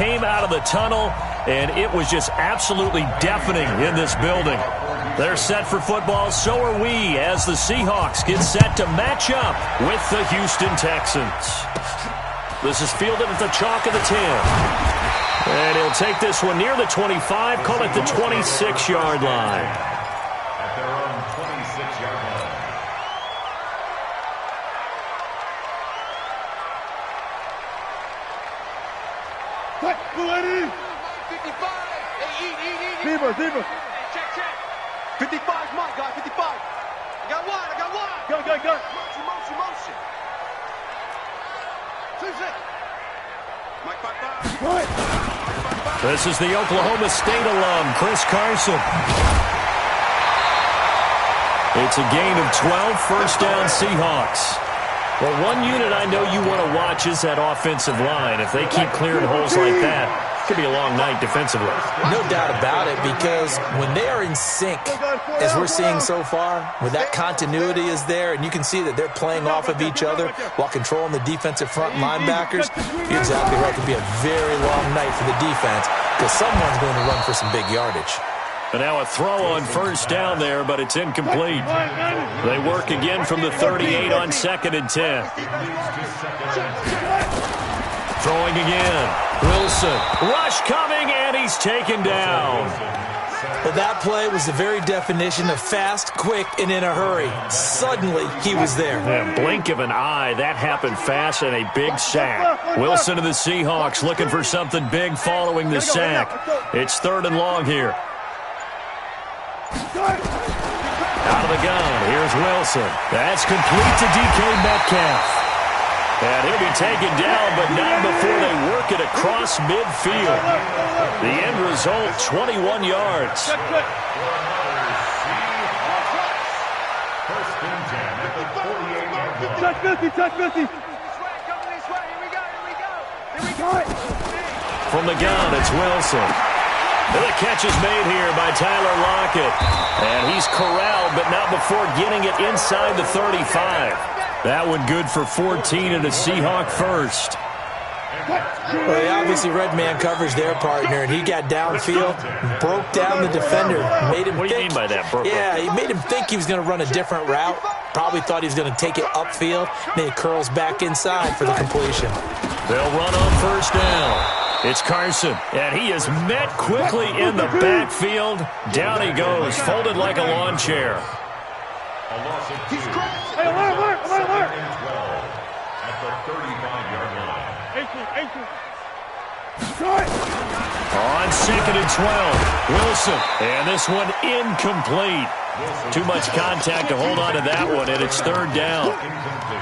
came out of the tunnel, and it was just absolutely deafening in this building. They're set for football, so are we, as the Seahawks get set to match up with the Houston Texans. This is fielded at the chalk of the 10. And he'll take this one near the 25, call it the 26-yard line. At their own 26-yard line. Cut, ready? 55. Hey, eat. Zebra. Check. 55's mine, guys. 55. I got one. Go. Motion. 2 seconds. Mike 55. Right. This is the Oklahoma State alum, Chris Carson. It's a gain of 12, first down Seahawks. Well, one unit I know you want to watch is that offensive line. If they keep clearing holes like that, it could be a long night defensively. No doubt about it, because when they are in sync, as we're seeing so far, where that continuity is there, and you can see that they're playing off of each other while controlling the defensive front linebackers, you're exactly right. It could be a very long night for the defense, because someone's going to run for some big yardage. And now a throw on first down there, but it's incomplete. They work again from the 38 on 2nd and 10. Throwing again. Wilson. Rush coming, and he's taken down. Well, that play was the very definition of fast, quick, and in a hurry. Suddenly, he was there. Yeah, blink of an eye. That happened fast and a big sack. Wilson of the Seahawks looking for something big following the sack. It's 3rd and long here. Out of the gun, here's Wilson. That's complete to DK Metcalf. And he'll be taken down, but not before they work it across midfield. The end result, 21 yards. Touch 50. From the gun, it's Wilson. And the catch is made here by Tyler Lockett. And he's corralled, but not before getting it inside the 35. That one good for 14 and a Seahawk first. Well, they obviously read man coverage their partner, and he got downfield, broke down the defender, made him What do you mean by that, broke? Yeah, he made him think he was going to run a different route. Probably thought he was going to take it upfield. Then he curls back inside for the completion. They'll run on first down. It's Carson, and he is met quickly in the backfield. Down he goes, folded like a lawn chair. A loss of 2. Hey, alert. And 12 at the 35-yard line. 18. On 2nd and 12, Wilson, and this one incomplete. Too much contact to hold on to that one, and it's 3rd down.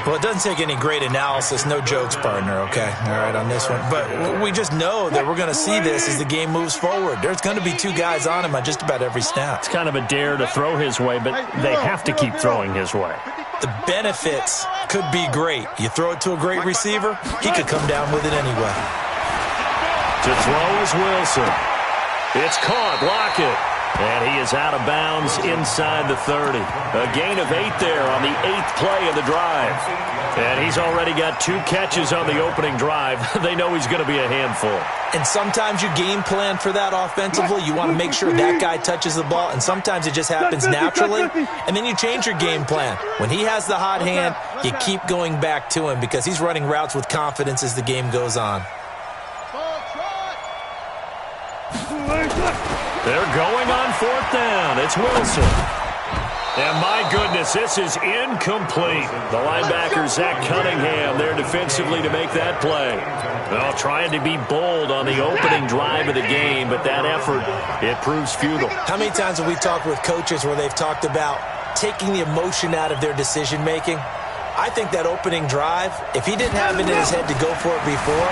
Well, it doesn't take any great analysis, no jokes, partner, okay? All right, on this one. But we just know that we're going to see this as the game moves forward. There's going to be 2 guys on him on just about every snap. It's kind of a dare to throw his way, but they have to keep throwing his way. The benefits could be great. You throw it to a great receiver, he could come down with it anyway. To throw is Wilson. It's caught, Lockett. And he is out of bounds inside the 30. A gain of 8 there on the 8th play of the drive. And he's already got 2 catches on the opening drive. They know he's going to be a handful. And sometimes you game plan for that offensively. You want to make sure that guy touches the ball. And sometimes it just happens naturally. And then you change your game plan. When he has the hot hand, you keep going back to him because he's running routes with confidence as the game goes on. They're going on 4th down. It's Wilson. And my goodness, this is incomplete. The linebacker, Zach Cunningham, there defensively to make that play. Well, trying to be bold on the opening drive of the game, but that effort, it proves futile. How many times have we talked with coaches where they've talked about taking the emotion out of their decision-making? I think that opening drive, if he didn't have it in his head to go for it before,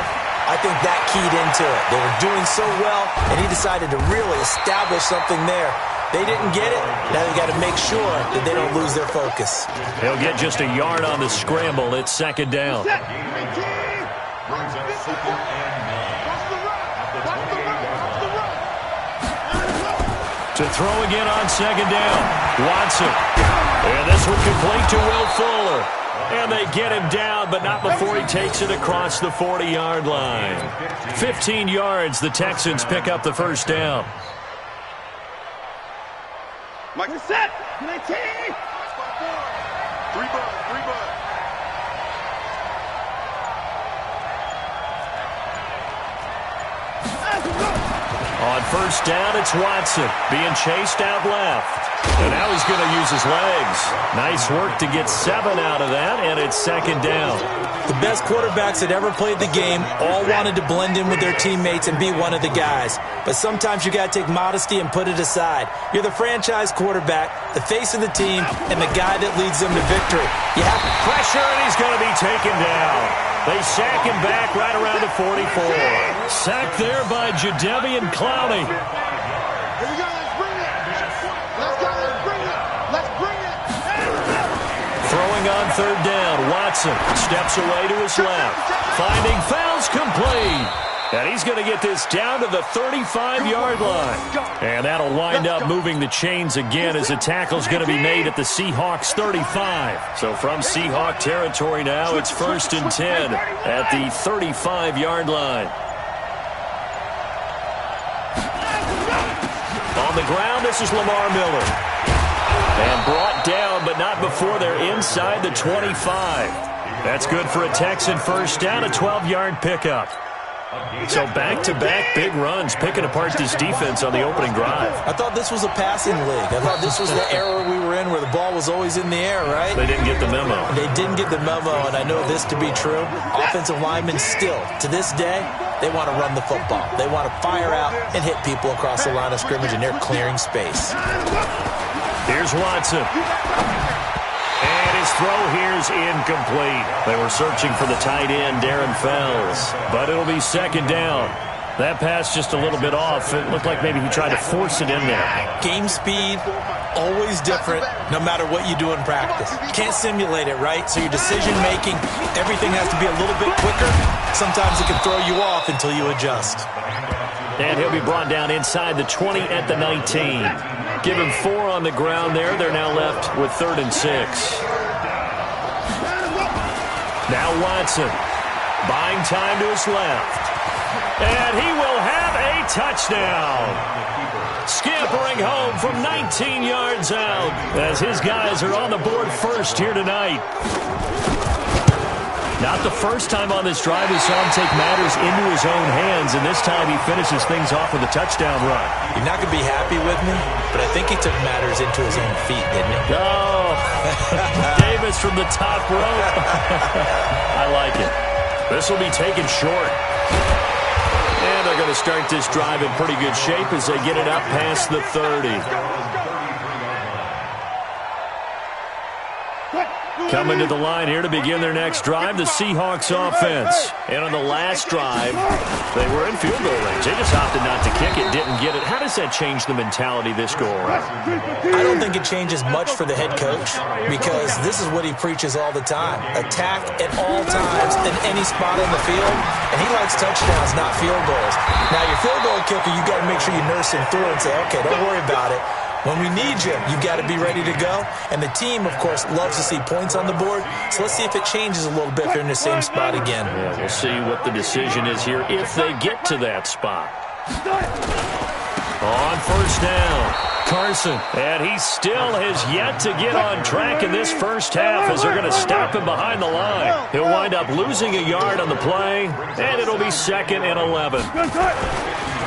I think that keyed into it. They were doing so well, and he decided to really establish something there. They didn't get it. Now they got to make sure that they don't lose their focus. He'll get just a yard on the scramble. It's 2nd down. Brings up 2nd and 9. At the 28-yard line. To throw again on 2nd down. Watson. And this one complete to Will Fuller. And they get him down, but not before he takes it across the 40-yard line. 15 yards, the Texans pick up the first down. Mike, We're set. 19. 3 bucks, 3 bucks. On first down, it's Watson being chased out left. And now he's going to use his legs. Nice work to get 7 out of that, and it's second down. The best quarterbacks that ever played the game all wanted to blend in with their teammates and be one of the guys. But sometimes you got to take modesty and put it aside. You're the franchise quarterback, the face of the team, and the guy that leads them to victory. You have Pressure, and he's going to be taken down. They sack him back right around the 44. Sacked there by Jadeveon Clowney. Here we go, let's bring it. Let's go, let's bring it. Let's bring it. Throwing on third down, Watson steps away to his left. Finding fouls complete. And he's going to get this down to the 35-yard line. And that'll wind up moving the chains again as the tackle's going to be made at the Seahawks 35. So from Seahawk territory now, it's 1st and 10 at the 35-yard line. On the ground, this is Lamar Miller. And brought down, but not before they're inside the 25. That's good for a Texan first down, a 12-yard pickup. So back-to-back big runs, picking apart this defense on the opening drive. I thought this was a passing league. I thought this was the era we were in where the ball was always in the air, right? They didn't get the memo. They didn't get the memo, and I know this to be true. Offensive linemen still, to this day, they want to run the football. They want to fire out and hit people across the line of scrimmage, and they're clearing space. Here's Watson. And his throw here's incomplete. They were searching for the tight end, Darren Fells. But it'll be second down. That pass just a little bit off. It looked like maybe he tried to force it in there. Game speed, always different, no matter what you do in practice. You can't simulate it, right? So your decision-making, everything has to be a little bit quicker. Sometimes it can throw you off until you adjust. And he'll be brought down inside the 20 at the 19. Give him 4 on the ground there. They're now left with 3rd and 6. Now Watson, buying time to his left. And he will have a touchdown. Scampering home from 19 yards out as his guys are on the board first here tonight. Not the first time on this drive we saw him take matters into his own hands, and this time he finishes things off with a touchdown run. You're not going to be happy with me, but I think he took matters into his own feet, didn't he? Oh, Davis from the top rope. I like it. This will be taken short. And they're going to start this drive in pretty good shape as they get it up past the 30. Coming to the line here to begin their next drive, the Seahawks offense. And on the last drive, they were in field goal range. They just opted not to kick it, didn't get it. How does that change the mentality this go around? I don't think it changes much for the head coach because this is what he preaches all the time. Attack at all times in any spot on the field, and he likes touchdowns, not field goals. Now, your field goal kicker, you got to make sure you nurse him through and say, okay, don't worry about it. When we need you, you've got to be ready to go. And the team, of course, loves to see points on the board. So let's see if it changes a little bit if they're in the same spot again. Yeah, we'll see what the decision is here if they get to that spot. On first down, Carson. And he still has yet to get on track in this first half as they're going to stop him behind the line. He'll wind up losing a yard on the play, and it'll be 2nd and 11.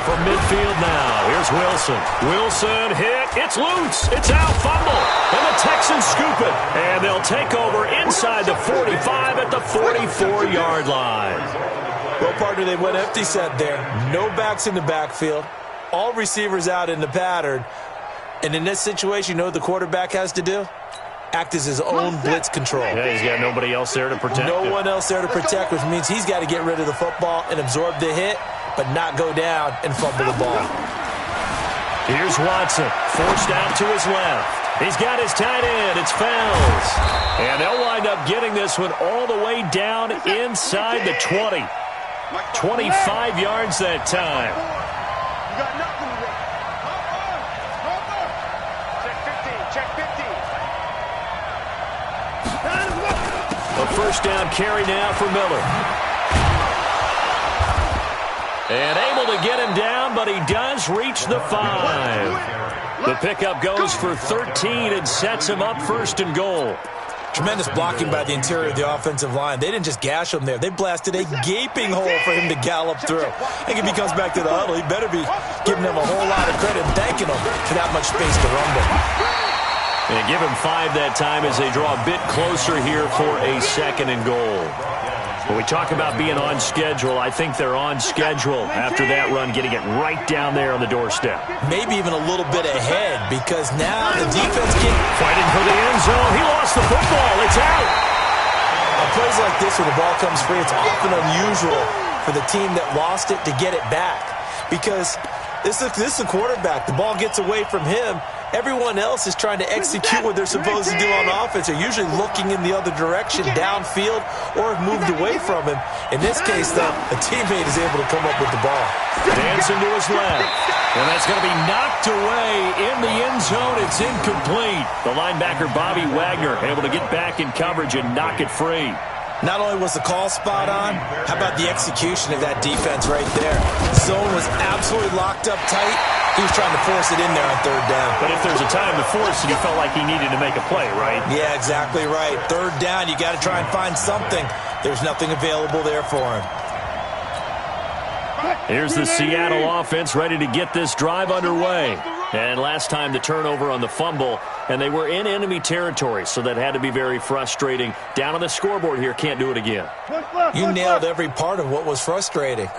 From midfield now, here's Wilson. Wilson hit. It's loose. It's out. Fumble. And the Texans scoop it. And they'll take over inside the 45 at the 44-yard line. Well, partner, they went empty set there. No backs in the backfield. All receivers out in the pattern. And in this situation, you know what the quarterback has to do? Act as his own blitz control. Yeah, he's got nobody else there to protect No him. one else there to protect, which means he's got to get rid of the football and absorb the hit, but not go down and fumble the ball. Here's Watson, forced out to his left. He's got his tight end. It's Fells. And they'll wind up getting this one all the way down inside the 20. 25 yards that time. You got nothing to run. Check 15, check 15. A first down carry now for Miller. And able to get him down, but he does reach the 5. The pickup goes for 13 and sets him up first and goal. Tremendous blocking by the interior of the offensive line. They didn't just gash him there. They blasted a gaping hole for him to gallop through. I think if he comes back to the huddle, he better be giving them a whole lot of credit and thanking them for that much space to rumble. And give him 5 that time as they draw a bit closer here for a second and goal. When we talk about being on schedule, I think they're on schedule after that run, getting it right down there on the doorstep. Maybe even a little bit ahead, because now the defense can... Fighting for the end zone. He lost the football. It's out. On plays like this, when the ball comes free, it's often unusual for the team that lost it to get it back. Because this is the quarterback. The ball gets away from him. Everyone else is trying to execute what they're supposed to do on offense. They're usually looking in the other direction, downfield, or have moved away from him. In this case, though, a teammate is able to come up with the ball. Dancing to his left. And that's going to be knocked away in the end zone. It's incomplete. The linebacker, Bobby Wagner, able to get back in coverage and knock it free. Not only was the call spot on, how about the execution of that defense right there? Zone was absolutely locked up tight. He was trying to force it in there on third down. But if there's a time to force it, he felt like he needed to make a play, right? Yeah, exactly right. Third down, you got to try and find something. There's nothing available there for him. Here's the Seattle offense ready to get this drive underway. And last time the turnover on the fumble, and they were in enemy territory, so that had to be very frustrating. Down on the scoreboard here, can't do it again. You nailed every part of what was frustrating.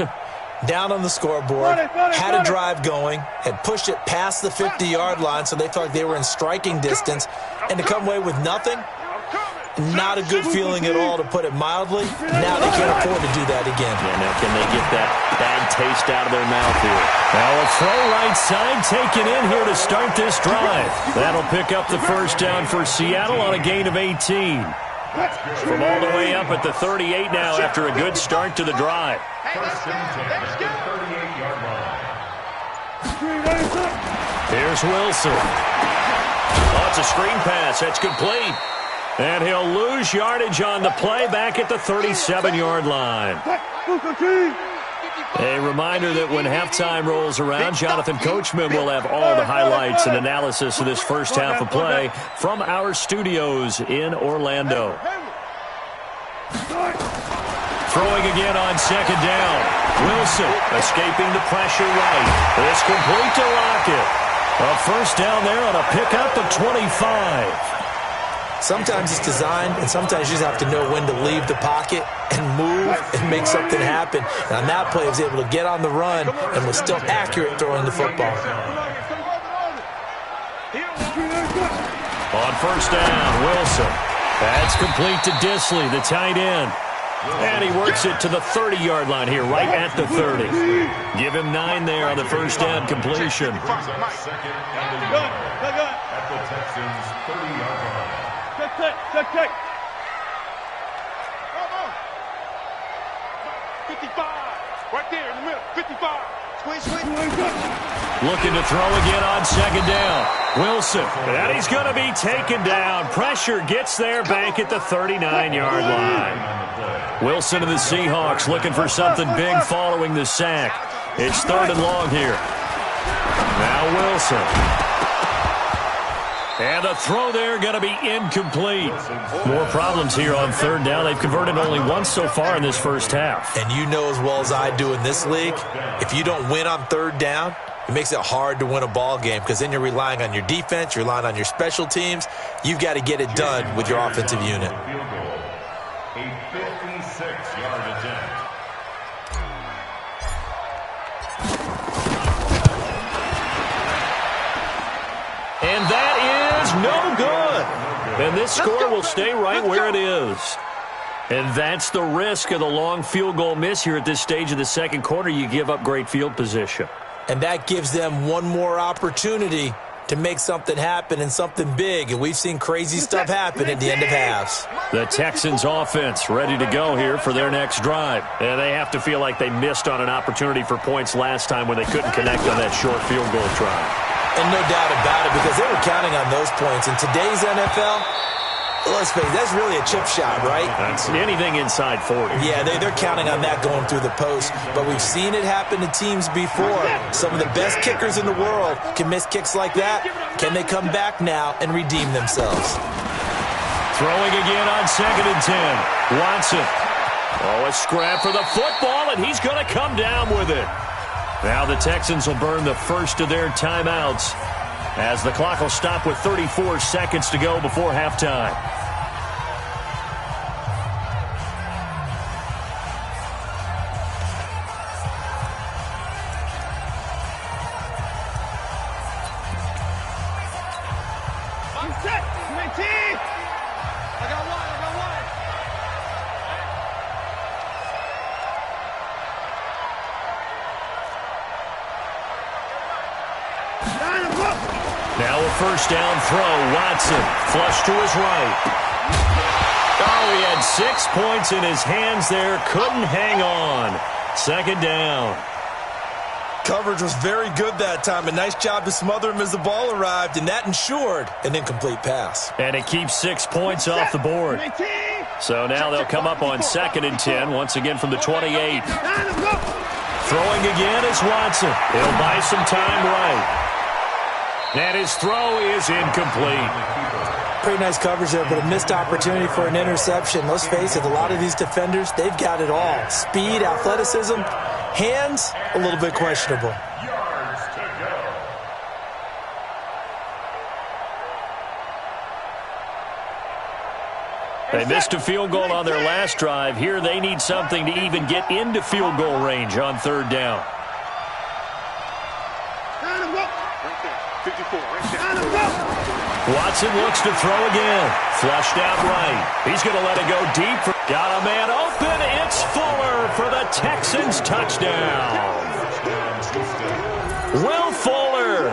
Down on the scoreboard, had a drive going, had pushed it past the 50-yard line, so they felt like they were in striking distance, and to come away with nothing, not a good feeling at all, to put it mildly. Now they can't afford to do that again. Yeah, now can they get that bad taste out of their mouth here? Now a throw right side taken in here to start this drive. That'll pick up the first down for Seattle on a gain of 18. From all the way up at the 38 now after a good start to the drive. First and 10 at the 38-yard line. Here's Wilson. Oh, it's a screen pass. That's complete. And he'll lose yardage on the play back at the 37-yard line. A reminder that when halftime rolls around, Jonathan Coachman will have all the highlights and analysis of this first half of play from our studios in Orlando. Throwing again on second down. Wilson escaping the pressure right. It's complete to Lockett. A first down there on a pickup of 25. Sometimes it's designed, and sometimes you just have to know when to leave the pocket and move and make something happen. And on that play, he was able to get on the run and was still accurate throwing the football. On first down, Wilson. That's complete to Disley, the tight end. And he works it to the 30-yard line here, right at the 30. Give him 9 there on the first down completion. Second and 1 at the Texans' 30-yard line. Check. 55. Right there in the middle. 55. Switch. Looking to throw again on second down. Wilson. And he's going to be taken down. Pressure gets there back at the 39-yard line. Wilson and the Seahawks looking for something big following the sack. It's third and long here. Now Wilson. And the throw there going to be incomplete. More problems here on third down. They've converted only once so far in this first half. And you know as well as I do in this league, if you don't win on third down, it makes it hard to win a ball game, because then you're relying on your defense, you're relying on your special teams. You've got to get it done with your offensive unit. A 56-yard attempt. And that is no good. And this score will stay right where it is. And that's the risk of the long field goal miss here at this stage of the second quarter. You give up great field position. And that gives them one more opportunity to make something happen and something big. And we've seen crazy stuff happen at the end of halves. The Texans offense ready to go here for their next drive. And they have to feel like they missed on an opportunity for points last time when they couldn't connect on that short field goal try. And no doubt about it, because they were counting on those points. In today's NFL, Let's face it, that's really a chip shot, right? That's anything inside 40. Yeah, they're counting on that going through the post. But we've seen it happen to teams before. Some of the best kickers in the world can miss kicks like that. Can they come back now and redeem themselves? Throwing again on 2nd and 10. Watson. Oh, a scrap for the football, and he's going to come down with it. Now the Texans will burn the first of their timeouts as the clock will stop with 34 seconds to go before halftime. I'm set. My team. I got one. Now a first down throw. Watson flush to his right. Oh, he had 6 points in his hands there. Couldn't hang on. 2nd down. Coverage was very good that time. A nice job to smother him as the ball arrived, and that ensured an incomplete pass. And it keeps 6 points off the board. So now they'll come up on 2nd and 10, once again from the 28. Throwing again is Watson. He'll buy some time right. And his throw is incomplete. Pretty nice coverage there, but a missed opportunity for an interception. Let's face it, a lot of these defenders, they've got it all. Speed, athleticism, hands, a little bit questionable. They missed a field goal on their last drive. Here they need something to even get into field goal range on 3rd down. 54, right there. Watson looks to throw again. Flushed out right. He's going to let it go deep. Got a man open. It's Fuller for the Texans touchdown. Will Fuller,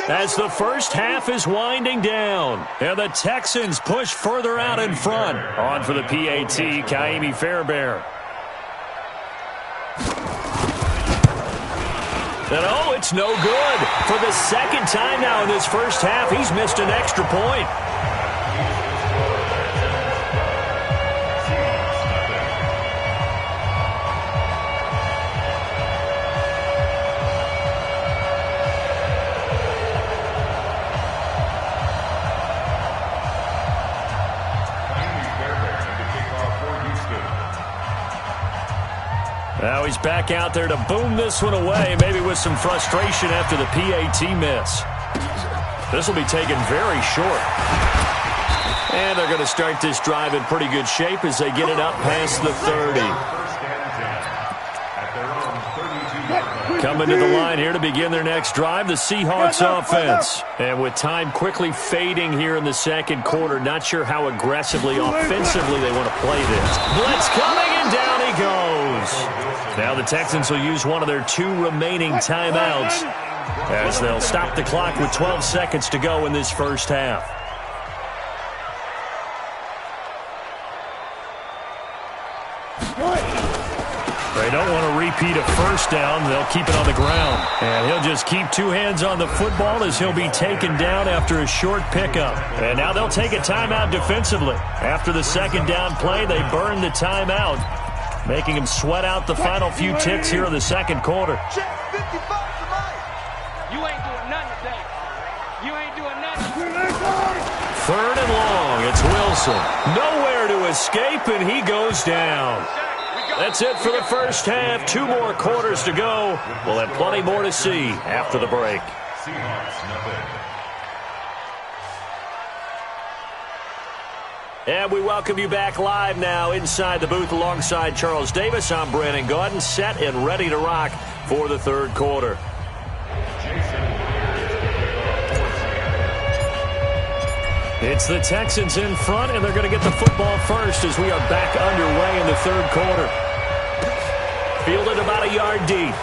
as the first half is winding down. And the Texans push further out in front. On for the PAT, Kaimi Fairbairn. And oh, it's no good. For the 2nd time now in this first half, he's missed an extra point. Now he's back out there to boom this one away, maybe with some frustration after the PAT miss. This will be taken very short. And they're going to start this drive in pretty good shape as they get it up past the 30. Coming to the line here to begin their next drive, the Seahawks offense. And with time quickly fading here in the 2nd quarter, not sure how aggressively, offensively they want to play this. Blitz coming, and down he goes. Now the Texans will use one of their 2 remaining timeouts as they'll stop the clock with 12 seconds to go in this first half. They don't want to repeat a first down. They'll keep it on the ground. And he'll just keep 2 hands on the football as he'll be taken down after a short pickup. And now they'll take a timeout defensively. After the 2nd down play, they burn the timeout, making him sweat out the final few ticks here in the 2nd quarter. Check 55 tonight. You ain't doing nothing today. You ain't doing nothing. 3rd and long. It's Wilson. Nowhere to escape, and he goes down. That's it for the first half. 2 more quarters to go. We'll have plenty more to see after the break. And we welcome you back live now inside the booth alongside Charles Davis. I'm Brandon Gaudin, set and ready to rock for the 3rd quarter. It's the Texans in front, and they're going to get the football first as we are back underway in the 3rd quarter. Fielded about a yard deep.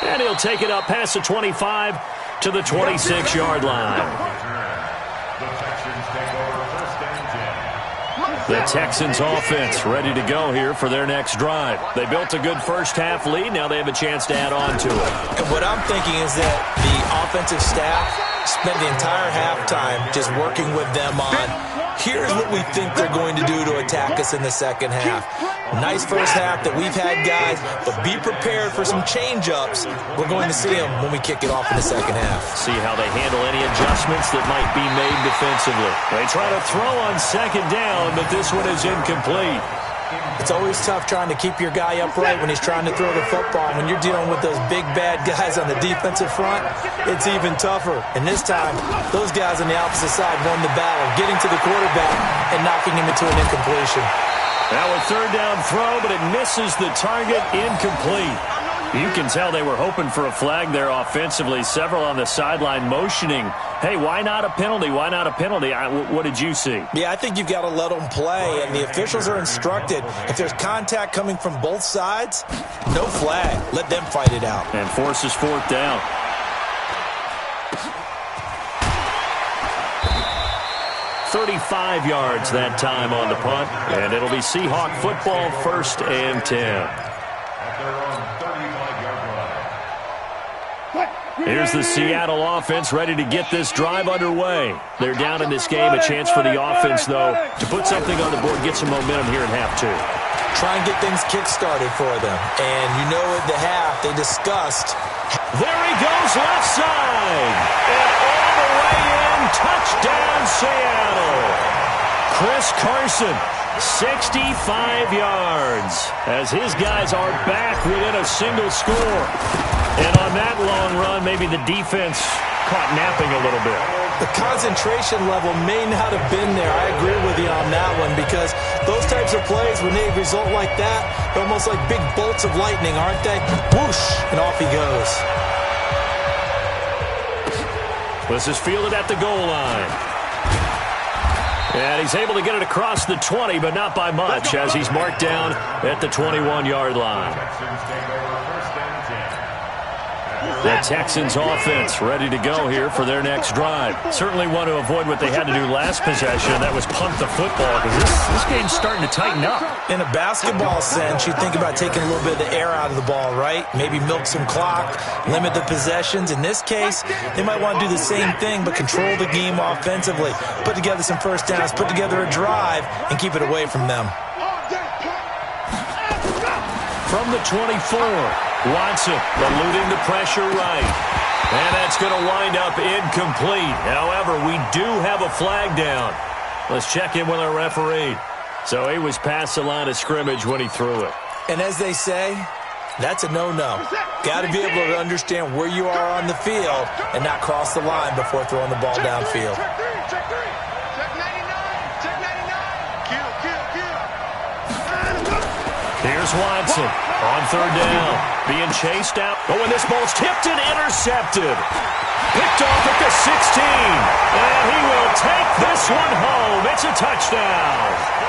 And he'll take it up past the 25 to the 26-yard line. The Texans offense ready to go here for their next drive. They built a good first half lead. Now they have a chance to add on to it. And what I'm thinking is that the offensive staff spent the entire halftime just working with them on, here's what we think they're going to do to attack us in the second half. Nice first half that we've had, guys, but be prepared for some change-ups. We're going to see them when we kick it off in the second half. See how they handle any adjustments that might be made defensively. They try to throw on second down, but this one is incomplete. It's always tough trying to keep your guy upright when he's trying to throw the football. When you're dealing with those big, bad guys on the defensive front, it's even tougher. And this time, those guys on the opposite side won the battle, getting to the quarterback and knocking him into an incompletion. Now a third down throw, but it misses the target, incomplete. You can tell they were hoping for a flag there offensively. Several on the sideline motioning, hey, why not a penalty? Why not a penalty? What did you see? Yeah, I think you've got to let them play, and the officials are instructed. If there's contact coming from both sides, no flag. Let them fight it out. And forces fourth down. "35 yards that time on the punt, and it'll be Seahawk football, 1st and 10. Here's the Seattle offense ready to get this drive underway. They're down in this game. A chance for the offense, though, to put something on the board, get some momentum here in half two. Try and get things kick-started for them. And you know at the half, they discussed. There he goes, left side. And all the way in, touchdown Seattle. Chris Carson, 65 yards, as his guys are back within a single score. And on that long run, maybe the defense caught napping a little bit. The concentration level may not have been there. I agree with you on that one, because those types of plays, when they result like that, they're almost like big bolts of lightning, aren't they? Whoosh, and off he goes. This is fielded at the goal line. And he's able to get it across the 20, but not by much, as he's marked down at the 21-yard line. The Texans offense ready to go here for their next drive. Certainly want to avoid what they had to do last possession. That was punt the football, because this game's starting to tighten up. In a basketball sense, you think about taking a little bit of the air out of the ball, right? Maybe milk some clock, limit the possessions. In this case, they might want to do the same thing, but control the game offensively. Put together some first downs, put together a drive, and keep it away from them. From the 24, Watson eluding the pressure right. And that's going to wind up incomplete. However, we do have a flag down. Let's check in with our referee. So he was past the line of scrimmage when he threw it. And as they say, that's a no-no. Got to be able to understand where you are on the field and not cross the line before throwing the ball downfield. Check 99. Check 99. Kill. Here's Watson on third down, being chased out. Oh, and this ball's tipped and intercepted. Picked off at the 16, and he will take this one home. It's a touchdown.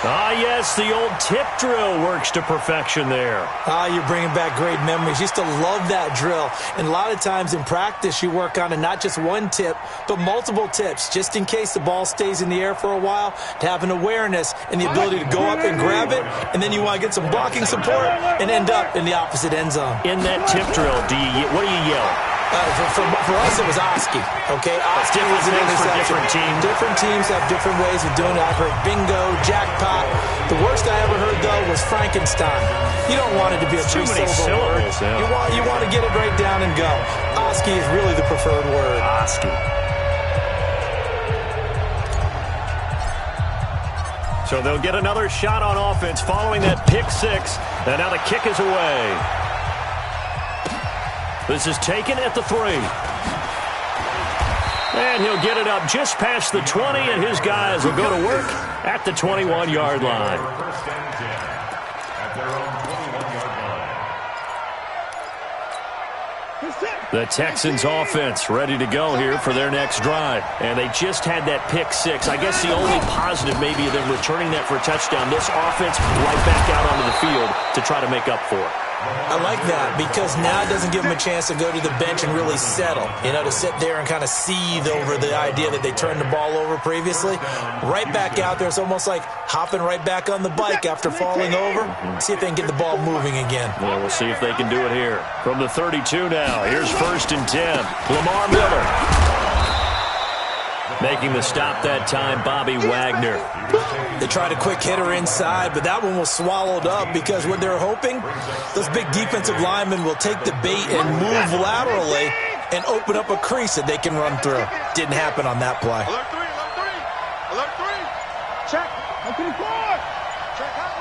Ah, yes, the old tip drill works to perfection there. Ah, you're bringing back great memories. Used to love that drill. And a lot of times in practice, you work on it, not just one tip, but multiple tips, just in case the ball stays in the air for a while, to have an awareness and the ability to go up and grab it, and then you want to get some blocking support and end up in the opposite end zone. In that tip drill, what do you yell? For us, it was Oski. Okay, Oski was an interception. Different teams. Different teams have different ways of doing it. I've heard bingo, jackpot. The worst I ever heard, though, was Frankenstein. You don't want it to be a three-syllable word. Yeah. You want to get it right down and go. Oski is really the preferred word. Oski. So they'll get another shot on offense following that pick six. And now the kick is away. This is taken at the 3. And he'll get it up just past the 20, and his guys will go to work at the 21-yard line. The Texans offense ready to go here for their next drive. And they just had that pick six. I guess the only positive maybe of them returning that for a touchdown. This offense right back out onto the field to try to make up for it. I like that because now it doesn't give them a chance to go to the bench and really settle, to sit there and kind of seethe over the idea that they turned the ball over previously. Right back out there, it's almost like hopping right back on the bike after falling over. See if they can get the ball moving again. Well, we'll see if they can do it here. From the 32 now, here's 1st and 10. Lamar Miller. Making the stop that time, Bobby Wagner. They tried a quick hitter inside, but that one was swallowed up because what they're hoping, those big defensive linemen will take the bait and move laterally and open up a crease that they can run through. Didn't happen on that play. Alert 3, alert 3. Alert 3. Check. Open the court. Check hot.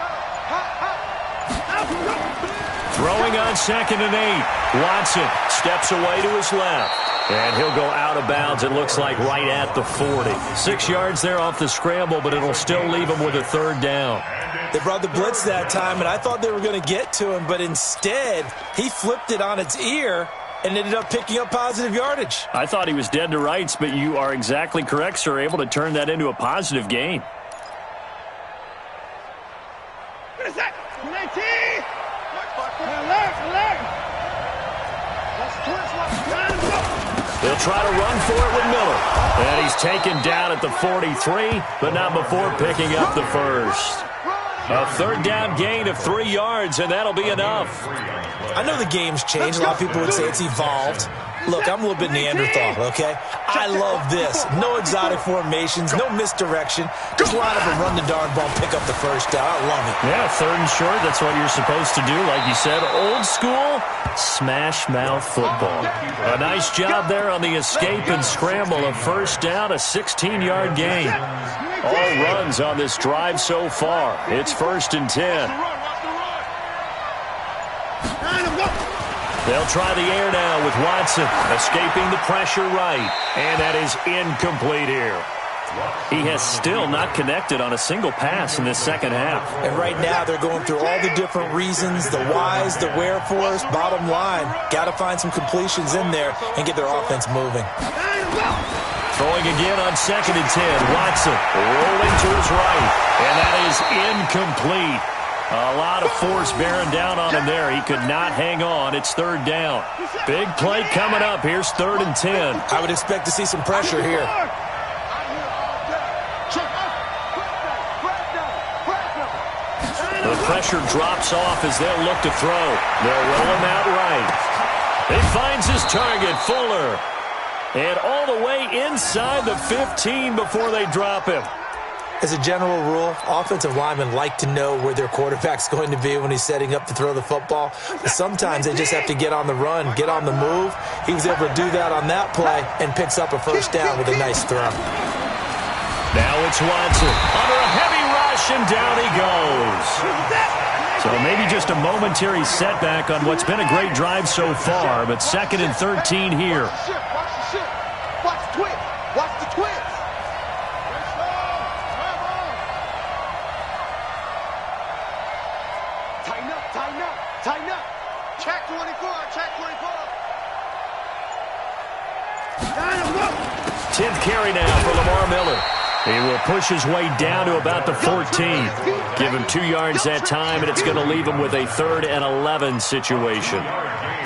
Throwing on 2nd and 8. Watson steps away to his left. And he'll go out of bounds, it looks like, right at the 40. 6 yards there off the scramble, but it'll still leave him with a 3rd down. They brought the blitz that time, and I thought they were going to get to him, but instead, he flipped it on its ear and ended up picking up positive yardage. I thought he was dead to rights, but you are exactly correct, sir, able to turn that into a positive gain. What is that? 19! Alert, alert! Let's twist, let's go! They'll try to run for it with Miller. And he's taken down at the 43, but not before picking up the first. A 3rd down gain of 3 yards, and that'll be enough. I know the game's changed. A lot of people would say it's evolved. Look, I'm a little bit Neanderthal, okay? I love this. No exotic formations, no misdirection. Just line up and run the darn ball, pick up the first down. I love it. Yeah, 3rd and short, that's what you're supposed to do. Like you said, old school, smash mouth football. A nice job there on the escape and scramble. A 1st down, a 16-yard gain. All runs on this drive so far. It's 1st and 10. They'll try the air now with Watson, escaping the pressure right. And that is incomplete here. He has still not connected on a single pass in this 2nd half. And right now they're going through all the different reasons, the whys, the wherefores. Bottom line, got to find some completions in there and get their offense moving. Throwing again on 2nd and 10. Watson rolling to his right. And that is incomplete. A lot of force bearing down on him there. He could not hang on. It's 3rd down. Big play coming up. Here's 3rd and 10. I would expect to see some pressure here. The pressure drops off as they'll look to throw. They'll roll him out right. He finds his target, Fuller. And all the way inside the 15 before they drop him. As a general rule, offensive linemen like to know where their quarterback's going to be when he's setting up to throw the football. Sometimes they just have to get on the run, get on the move. He was able to do that on that play and picks up a 1st down with a nice throw. Now it's Watson under a heavy rush, and down he goes. So maybe just a momentary setback on what's been a great drive so far, but 2nd and 13 here. Watch the shit. Watch the twist. Watch the twist. Tighten up. Check 24. Check 24. 10th carry now for Lamar Miller. He will push his way down to about the 14. Give him 2 yards that time, and it's going to leave him with a 3rd and 11 situation.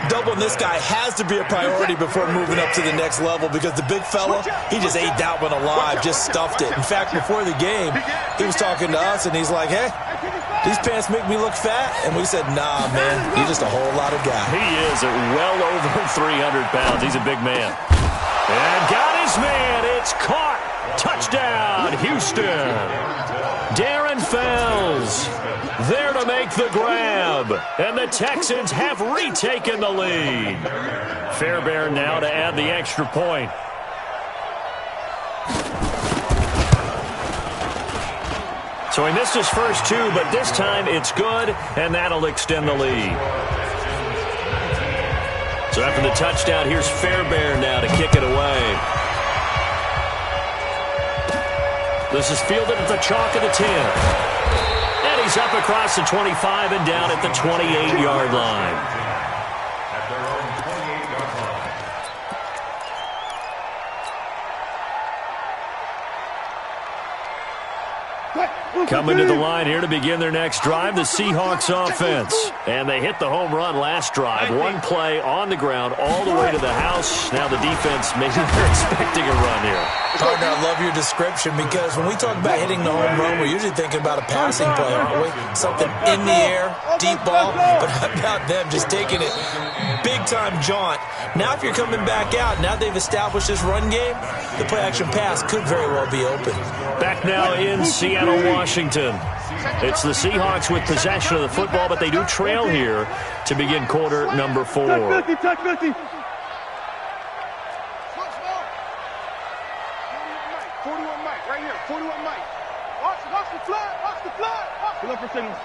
Doubling this guy has to be a priority before moving up to the next level because the big fella, he just ate that one alive, just stuffed it. In fact, before the game, he was talking to us, and he's like, hey, these pants make me look fat? And we said, nah, man, you're just a whole lot of guy. He is at well over 300 pounds. He's a big man. And got his man. It's caught. Touchdown, Houston. Darren Fells there to make the grab. And the Texans have retaken the lead. Fairbairn now to add the extra point. So he missed his first 2, but this time it's good, and that'll extend the lead. So after the touchdown, here's Fairbairn now to kick it away. This is fielded at the chalk of the 10. And he's up across the 25 and down at the 28-yard line. At their own 28-yard line. Coming to the line here to begin their next drive, the Seahawks offense. And they hit the home run last drive. One play on the ground all the way to the house. Now the defense, maybe they're expecting a run here. Partner, I love your description because when we talk about hitting the home run, we're usually thinking about a passing play, aren't we? Something in the air, deep ball. But how about them just taking it big-time jaunt? Now if you're coming back out, now they've established this run game, the play-action pass could very well be open. Back now in Seattle, Washington. It's the Seahawks with possession of the football, but they do trail here to begin quarter number 4. Touch 50. 41 Mike, right here. 41 Mike. Watch the flood. Watch the flood. Look for signals.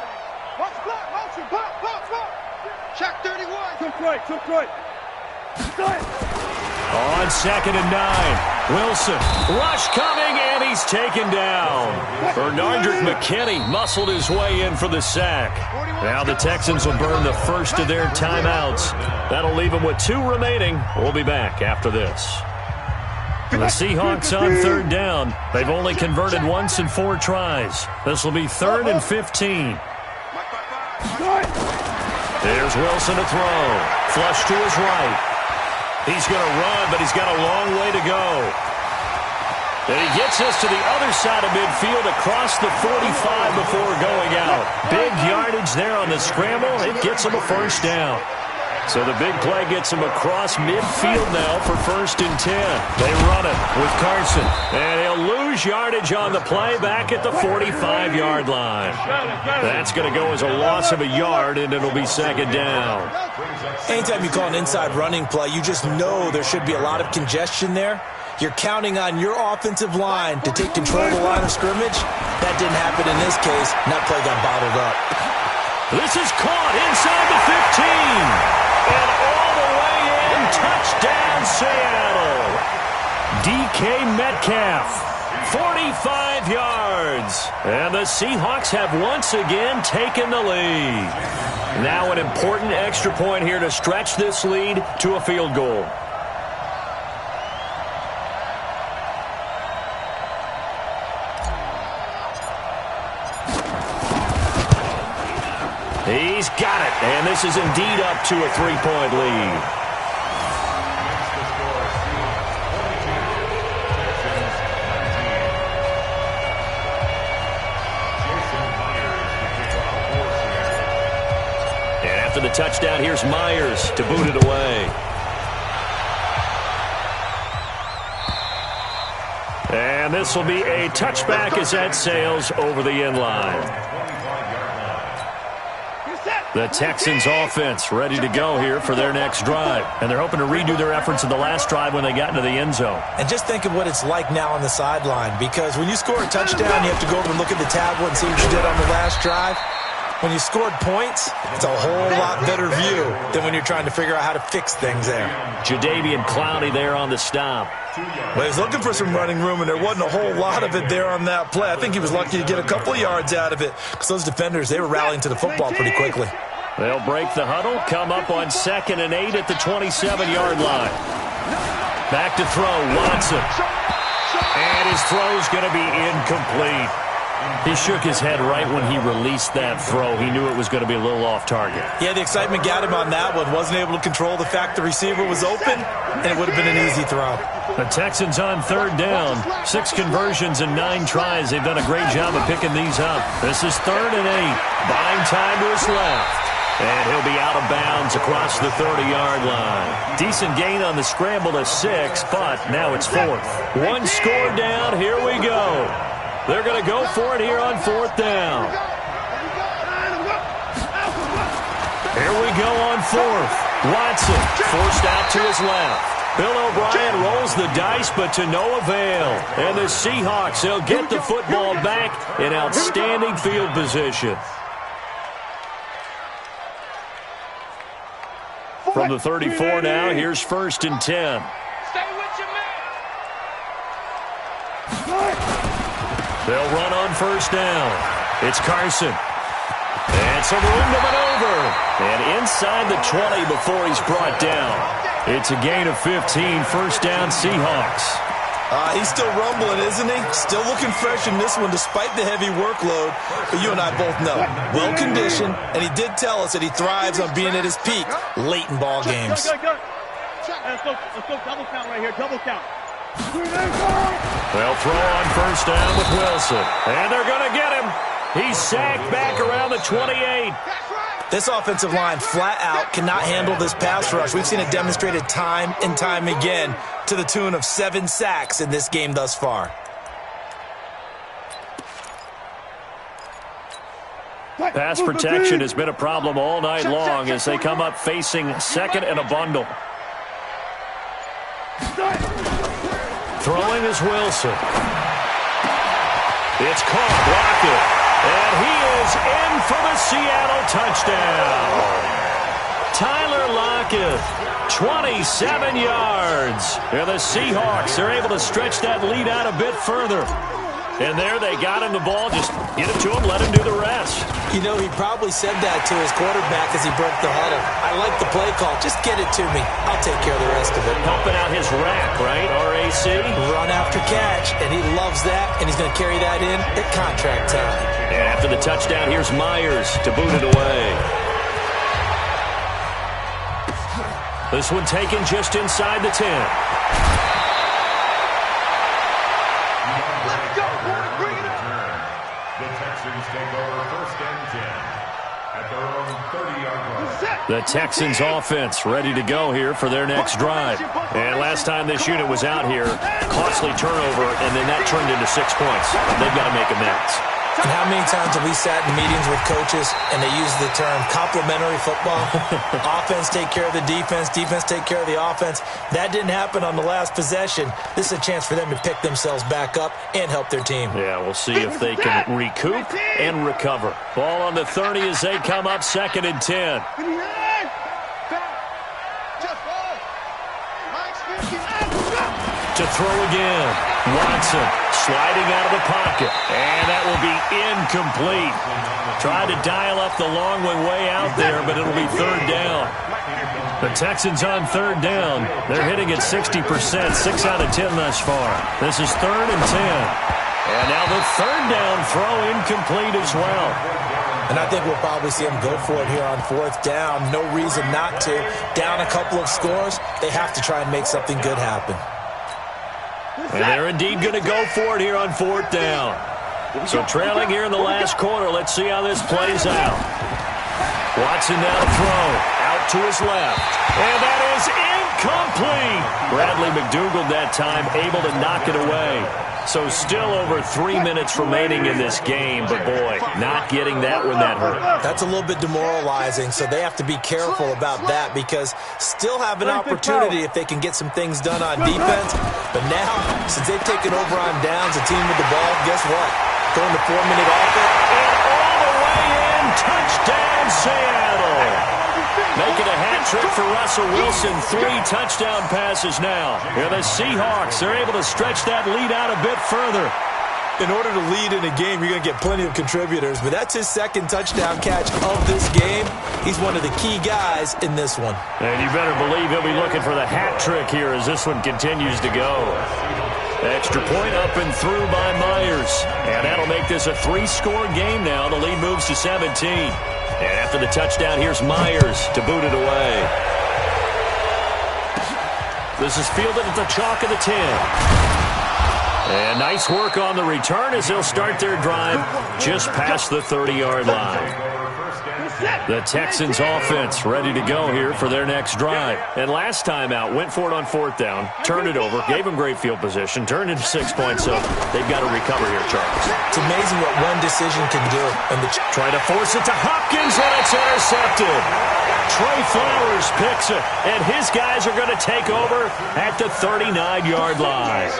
Watch the flood. Motion. Pop. Check 31. Took right. On 2nd and 9, Wilson. Rush coming, and he's taken down. Bernardrick McKinney muscled his way in for the sack. Now the Texans will burn the first of their timeouts. That'll leave them with 2 remaining. We'll be back after this. The Seahawks on 3rd down. They've only converted once in 4 tries. This will be 3rd and 15. There's Wilson to throw. Flush to his right. He's going to run, but he's got a long way to go. And he gets us to the other side of midfield across the 45 before going out. Big yardage there on the scramble. It gets him a first down. So the big play gets him across midfield now for 1st and 10. They run it with Carson. And he'll lose yardage on the play back at the 45-yard line. That's going to go as a loss of a yard, and it'll be 2nd down. Anytime you call an inside running play, you just know there should be a lot of congestion there. You're counting on your offensive line to take control of the line of scrimmage. That didn't happen in this case, and that play got bottled up. This is caught inside the 15. And all the way in, touchdown Seattle. DK Metcalf, 45 yards. And the Seahawks have once again taken the lead. Now an important extra point here to stretch this lead to a field goal. He's got it, and this is indeed up to a 3-point lead. And after the touchdown, here's Myers to boot it away. And this will be a touchback as that sails over the end line. The Texans offense ready to go here for their next drive. And they're hoping to redo their efforts in the last drive when they got into the end zone. And just think of what it's like now on the sideline, because when you score a touchdown, you have to go over and look at the tablet and see what you did on the last drive. When you scored points, it's a whole lot better view than when you're trying to figure out how to fix things there. Jadeveon Clowney there on the stop. Well, he was looking for some running room, and there wasn't a whole lot of it there on that play. I think he was lucky to get a couple of yards out of it because those defenders, they were rallying to the football pretty quickly. They'll break the huddle, come up on 2nd and 8 at the 27-yard line. Back to throw, Watson. And his throw's going to be incomplete. He shook his head right when he released that throw. He knew it was going to be a little off target. Yeah, the excitement got him on that one. Wasn't able to control the fact the receiver was open, and it would have been an easy throw. The Texans on 3rd down. 6 conversions and 9 tries. They've done a great job of picking these up. This is 3rd and 8. Buying time to his left. And he'll be out of bounds across the 30-yard line. Decent gain on the scramble to 6, but now it's 4th. 1 score down. Here we go. They're going to go for it here on 4th down. Here we go on 4th. Watson forced out to his left. Bill O'Brien rolls the dice, but to no avail. And the Seahawks, they'll get the football back in outstanding field position. From the 34 now, here's 1st and 10. Stay with your man. They'll run on 1st down. It's Carson. And some room to maneuver. And inside the 20 before he's brought down. It's a gain of 15, 1st down Seahawks. He's still rumbling, isn't he? Still looking fresh in this one despite the heavy workload. But you and I both know, well-conditioned, and he did tell us that he thrives on being at his peak late in ball games. Let's go double count right here, double count. They'll throw on first down with Wilson. And they're going to get him. He's sacked back around the 28. This offensive line flat out cannot handle this pass rush. We've seen it demonstrated time and time again to the tune of 7 sacks in this game thus far. Pass protection has been a problem all night long as they come up facing second and a bundle. Throwing is Wilson. It's caught. Lockett. And he is in for the Seattle touchdown. Tyler Lockett, 27 yards. And the Seahawks are able to stretch that lead out a bit further. And there they got him the ball. Just get it to him, let him do the rest. You know, he probably said that to his quarterback as he broke the huddle. I like the play call. Just get it to me. I'll take care of the rest of it. Helping out his rack, right? RAC. Run after catch, and he loves that, and he's going to carry that in at contract time. And after the touchdown, here's Myers to boot it away. This one taken just inside the 10. The Texans offense ready to go here for their next drive. And last time this unit was out here, costly turnover, and then that turned into 6 points. They've got to make amends. And how many times have we sat in meetings with coaches and they use the term complementary football? Offense take care of the defense, defense take care of the offense. That didn't happen on the last possession. This is a chance for them to pick themselves back up and help their team. Yeah, we'll see if they can recoup and recover. Ball on the 30 as they come up 2nd and 10. To throw again. Watson sliding out of the pocket. And that will be incomplete. Tried to dial up the long way out there, but it'll be 3rd down. The Texans on 3rd down. They're hitting at 60%, 6 out of 10 thus far. This is 3rd and 10. And now the 3rd down throw incomplete as well. And I think we'll probably see them go for it here on 4th down. No reason not to. Down a couple of scores, they have to try and make something good happen. And they're indeed going to go for it here on 4th down. So trailing here in the last quarter. Let's see how this plays out. Watson now to throw. Out to his left. And that is incomplete. Bradley McDougald that time able to knock it away. So still over 3 minutes remaining in this game. But, boy, not getting that when that hurt. That's a little bit demoralizing, so they have to be careful about that because still have an opportunity if they can get some things done on defense. But now, since they've taken over on downs, the team with the ball, guess what? Going to 4-minute offense. And all the way in, touchdown Seattle. Making a hat trick for Russell Wilson. 3 touchdown passes now. And the Seahawks are able to stretch that lead out a bit further. In order to lead in a game, you're going to get plenty of contributors. But that's his 2nd touchdown catch of this game. He's one of the key guys in this one. And you better believe he'll be looking for the hat trick here as this one continues to go. Extra point up and through by Myers. And that'll make this a 3-score game now. The lead moves to 17. And after the touchdown, here's Myers to boot it away. This is fielded at the chalk of the 10. And nice work on the return as they'll start their drive just past the 30-yard line. The Texans offense ready to go here for their next drive. And last time out, went for it on 4th down, turned it over, gave them great field position, turned into 6 points, so they've got to recover here, Charles. It's amazing what one decision can do. And try to force it to Hopkins, and it's intercepted. Trey Flowers picks it, and his guys are going to take over at the 39-yard line.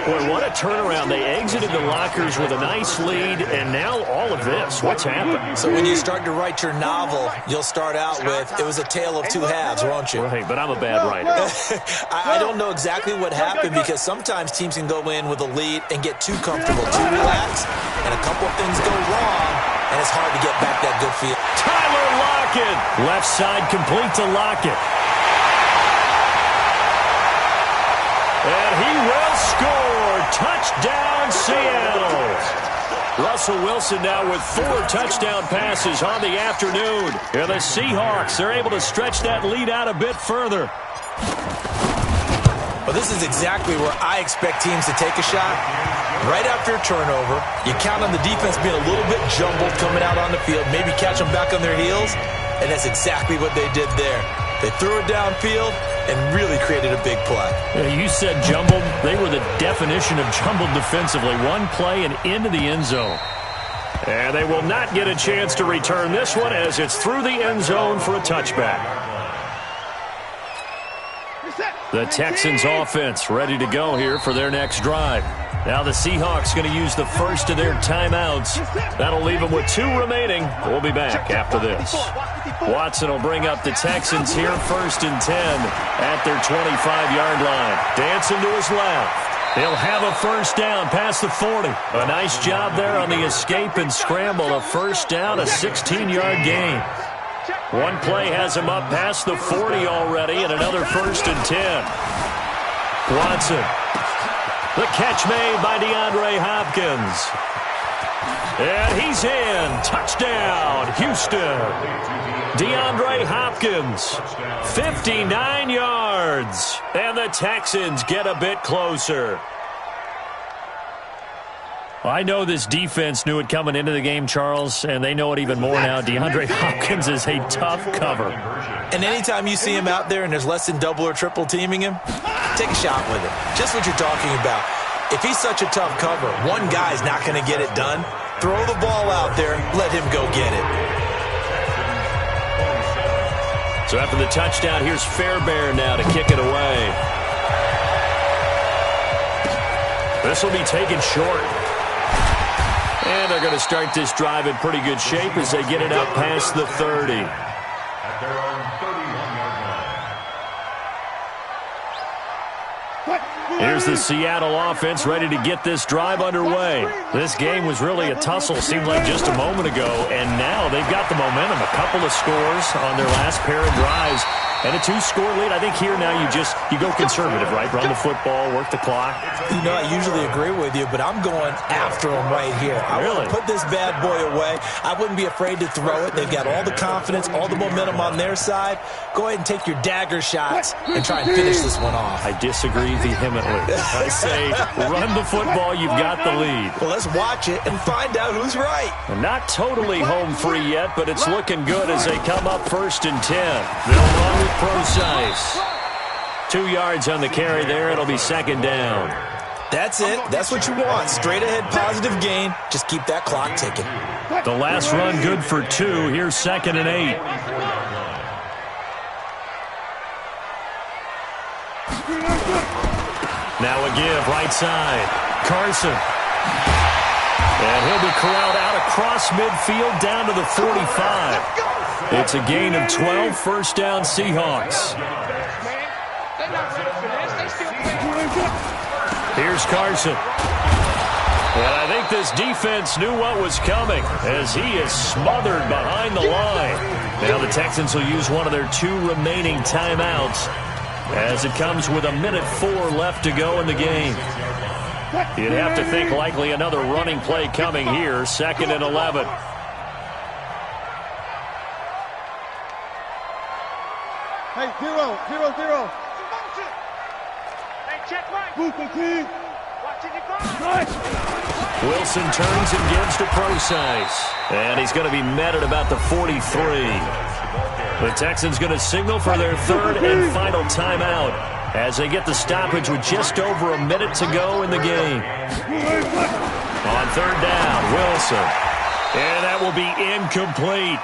Boy, what a turnaround. They exited the lockers with a nice lead, and now all of this. What's happened? So when you start to write your novel, you'll start out with, it was a tale of 2 halves, won't you? Right, but I'm a bad writer. I don't know exactly what happened because sometimes teams can go in with a lead and get too comfortable, too relaxed, and a couple of things go wrong, and it's hard to get back that good feel. Tyler Lockett, left side complete to Lockett. And he will score. Touchdown, Seattle. Russell Wilson now with 4 touchdown passes on the afternoon. And the Seahawks are able to stretch that lead out a bit further. Well, this is exactly where I expect teams to take a shot. Right after a turnover, you count on the defense being a little bit jumbled coming out on the field, maybe catch them back on their heels, and that's exactly what they did there. They threw it downfield and really created a big play. You said jumbled. They were the definition of jumbled defensively. One play and into the end zone. And they will not get a chance to return this one as it's through the end zone for a touchback. The Texans offense ready to go here for their next drive. Now the Seahawks going to use the first of their timeouts. That'll leave them with 2 remaining. We'll be back after this. Watson will bring up the Texans here, 1st and 10 at their 25-yard line. Dancing to his left. He'll have a first down past the 40. A nice job there on the escape and scramble. A first down, a 16-yard gain. One play has him up past the 40 already, and another 1st and 10. Watson. The catch made by DeAndre Hopkins. And he's in. Touchdown, Houston. DeAndre Hopkins, 59 yards. And the Texans get a bit closer. I know this defense knew it coming into the game, Charles, and they know it even more now. DeAndre Hopkins is a tough cover. And anytime you see him out there and there's less than double or triple teaming him, take a shot with him. Just what you're talking about. If he's such a tough cover, one guy's not going to get it done. Throw the ball out there, let him go get it. So after the touchdown, here's Fairbairn now to kick it away. This will be taken short. And they're going to start this drive in pretty good shape as they get it up past the 30. At their own 31-yard line. Here's the Seattle offense ready to get this drive underway. This game was really a tussle, seemed like just a moment ago, and now they've got the momentum. A couple of scores on their last pair of drives. And a 2-score lead. I think here now you go conservative, right? Run the football, work the clock. You know, I usually agree with you, but I'm going after them right here. I want to put this bad boy away. I wouldn't be afraid to throw it. They've got all the confidence, all the momentum on their side. Go ahead and take your dagger shots and try and finish this one off. I disagree vehemently. I say run the football. You've got the lead. Well, let's watch it and find out who's right. Not totally home free yet, but it's looking good as they come up 1st and 10. They'll run with Procise. 2 yards on the carry there. It'll be 2nd down. That's it. That's what you want. Straight ahead positive gain. Just keep that clock ticking. The last run good for 2. Here's 2nd and 8. Now a give right side. Carson. And he'll be corralled out across midfield down to the 45. It's a gain of 12, 1st down Seahawks. Here's Carson. And I think this defense knew what was coming as he is smothered behind the line. Now the Texans will use one of their 2 remaining timeouts as it comes with 1:04 left to go in the game. You'd have to think likely another running play coming here, 2nd and 11. Hey, 0-0-0. Hey, check right. Watching it go. Wilson turns and gives to Procise. And he's going to be met at about the 43. The Texans going to signal for their 3rd and final timeout as they get the stoppage with just over a minute to go in the game. On 3rd down, Wilson. And that will be incomplete.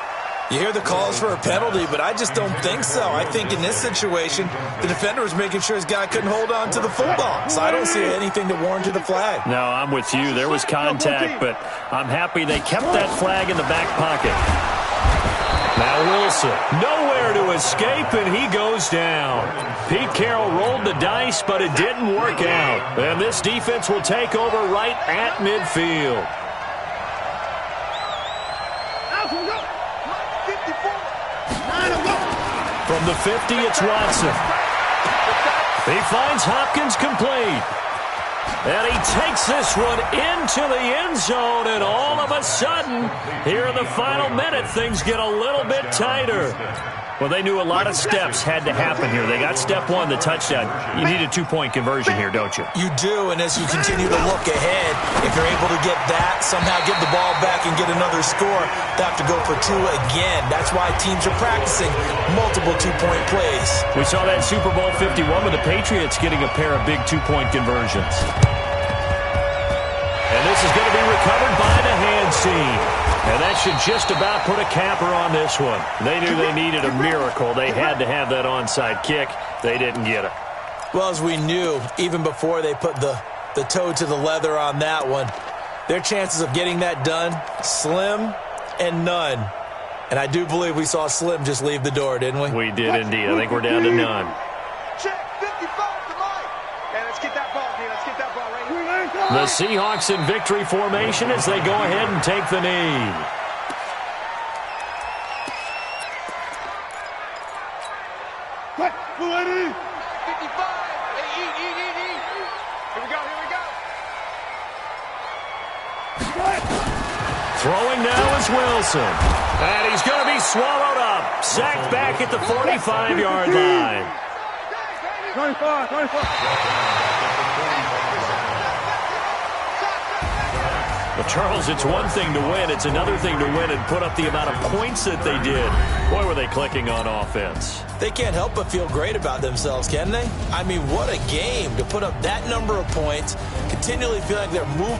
You hear the calls for a penalty, but I just don't think so. I think in this situation, the defender was making sure his guy couldn't hold on to the football. So I don't see anything to warrant the flag. No, I'm with you. There was contact, but I'm happy they kept that flag in the back pocket. Now Wilson, nowhere to escape, and he goes down. Pete Carroll rolled the dice, but it didn't work out. And this defense will take over right at midfield. From the 50, it's Watson. He finds Hopkins complete. And he takes this one into the end zone, and all of a sudden, here in the final minute, things get a little bit tighter. Well, they knew a lot of steps had to happen here. They got step one, the touchdown. You need a two-point conversion here, don't you? You do, and as you continue to look ahead, if you're able to get that, somehow get the ball back and get another score, they have to go for two again. That's why teams are practicing multiple two-point plays. We saw that Super Bowl 51 with the Patriots getting a pair of big two-point conversions. And this is going to be recovered by the hands team. And that should just about put a capper on this one. They knew they needed a miracle. They had to have that onside kick. They didn't get it. Well, as we knew, even before they put the toe to the leather on that one, their chances of getting that done, slim and none. And I do believe we saw Slim just leave the door, didn't we? We did indeed. I think we're down to none. Check, 55 to Mike. And let's get that ball, D. Let's get that ball right here. The Seahawks in victory formation as they go ahead and take the knee. Quick, 55. Hey, eat. Here we go. Throwing now is Wilson. And he's going to be swallowed up. Sacked back at the 45-yard line. 25. Well, Charles, it's one thing to win. It's another thing to win and put up the amount of points that they did. Boy, were they clicking on offense. They can't help but feel great about themselves, can they? I mean, what a game to put up that number of points, continually feel like they're moving.